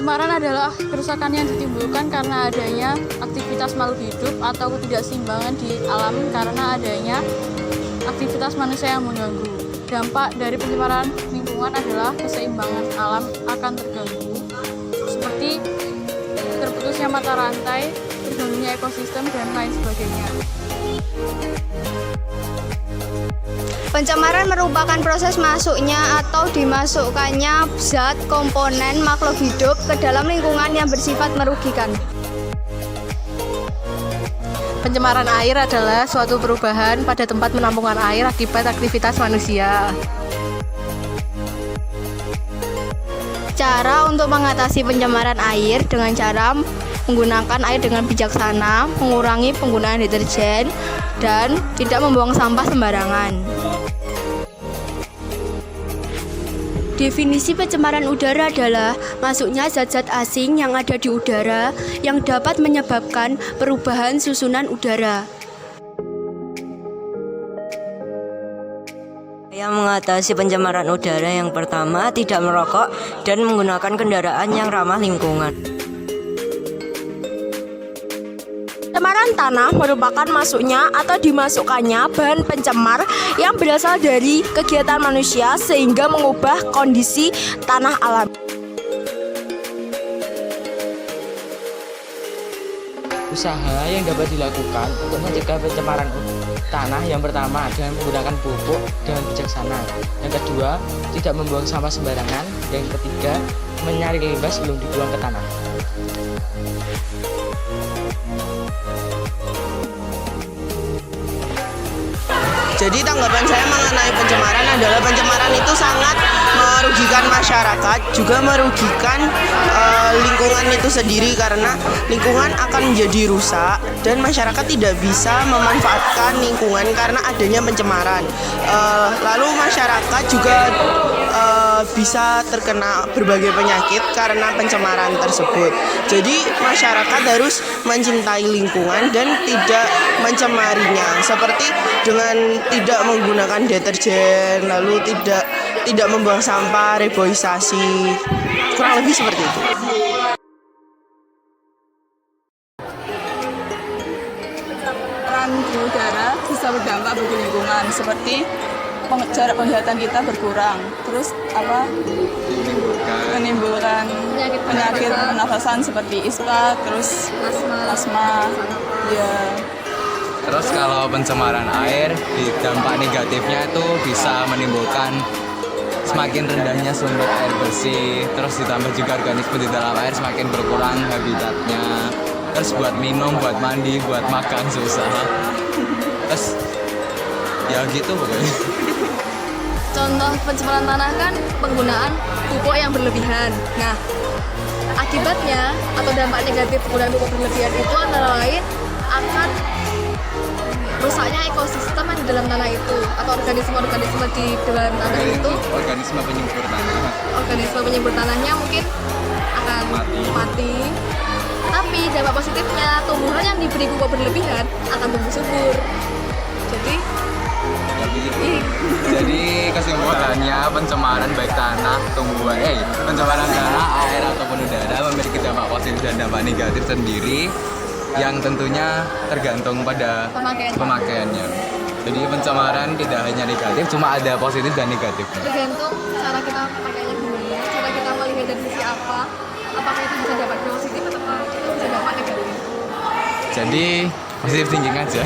Pencemaran adalah kerusakan yang ditimbulkan karena adanya aktivitas makhluk hidup atau ketidakseimbangan di alam karena adanya aktivitas manusia yang mengganggu. Dampak dari pencemaran lingkungan adalah keseimbangan alam akan terganggu, seperti terputusnya mata rantai, terganggunya ekosistem, dan lain sebagainya. Pencemaran merupakan proses masuknya atau dimasukkannya zat komponen makhluk hidup ke dalam lingkungan yang bersifat merugikan. Pencemaran air adalah suatu perubahan pada tempat penampungan air akibat aktivitas manusia. Cara untuk mengatasi pencemaran air dengan cara menggunakan air dengan bijaksana, mengurangi penggunaan deterjen, dan tidak membuang sampah sembarangan. Definisi pencemaran udara adalah masuknya zat-zat asing yang ada di udara yang dapat menyebabkan perubahan susunan udara. Yang mengatasi pencemaran udara yang pertama, tidak merokok dan menggunakan kendaraan yang ramah lingkungan. Pencemaran tanah merupakan masuknya atau dimasukkannya bahan pencemar yang berasal dari kegiatan manusia sehingga mengubah kondisi tanah alam. Usaha yang dapat dilakukan untuk mencegah pencemaran tanah yang pertama dengan menggunakan pupuk dengan bijaksana. Yang kedua, tidak membuang sampah sembarangan. Dan yang ketiga, menyaring limbah sebelum dibuang ke tanah. Jadi tanggapan saya mengenai pencemaran adalah pencemaran itu sangat merugikan masyarakat, juga merugikan lingkungan itu sendiri karena lingkungan akan menjadi rusak dan masyarakat tidak bisa memanfaatkan lingkungan karena adanya pencemaran. Lalu masyarakat juga bisa terkena berbagai penyakit karena pencemaran tersebut. Jadi masyarakat harus mencintai lingkungan dan tidak mencemarinya, seperti dengan tidak menggunakan deterjen, lalu tidak membuang sampah, reboisasi, kurang lebih seperti itu. Peran di udara bisa berdampak bagi lingkungan, seperti jarak penglihatan kita berkurang, terus menimbulkan penyakit pernafasan seperti ispa, terus asma. Ya. Terus kalau pencemaran air, dampak negatifnya itu bisa menimbulkan semakin rendahnya sumber air bersih, terus ditambah juga organisme di dalam air semakin berkurang habitatnya. Terus buat minum, buat mandi, buat makan susah. Terus ya gitu pokoknya. Contoh pencemaran tanah kan penggunaan pupuk yang berlebihan. Nah, akibatnya atau dampak negatif penggunaan pupuk berlebihan itu antara lain akan rusaknya ekosistem yang di dalam tanah itu atau organisme-organisme di dalam tanah itu. Organisme penyumbur tanah. Organisme penyumbur tanahnya mungkin akan mati. Tapi dampak positifnya tumbuhan yang diberi pupuk berlebihan akan tumbuh subur. Jadi kesimpulannya pencemaran baik tanah, tumbuhan, pencemaran tanah, air ataupun udara memiliki dampak positif dan dampak negatif sendiri yang tentunya tergantung pada pemakaiannya. Jadi pencemaran tidak hanya negatif, cuma ada positif dan negatifnya. Tergantung cara kita memakainya gimana, cara kita melihat dari sisi apa, apakah itu bisa dapat positif atau itu bisa dapat negatif. Jadi positif thinking aja.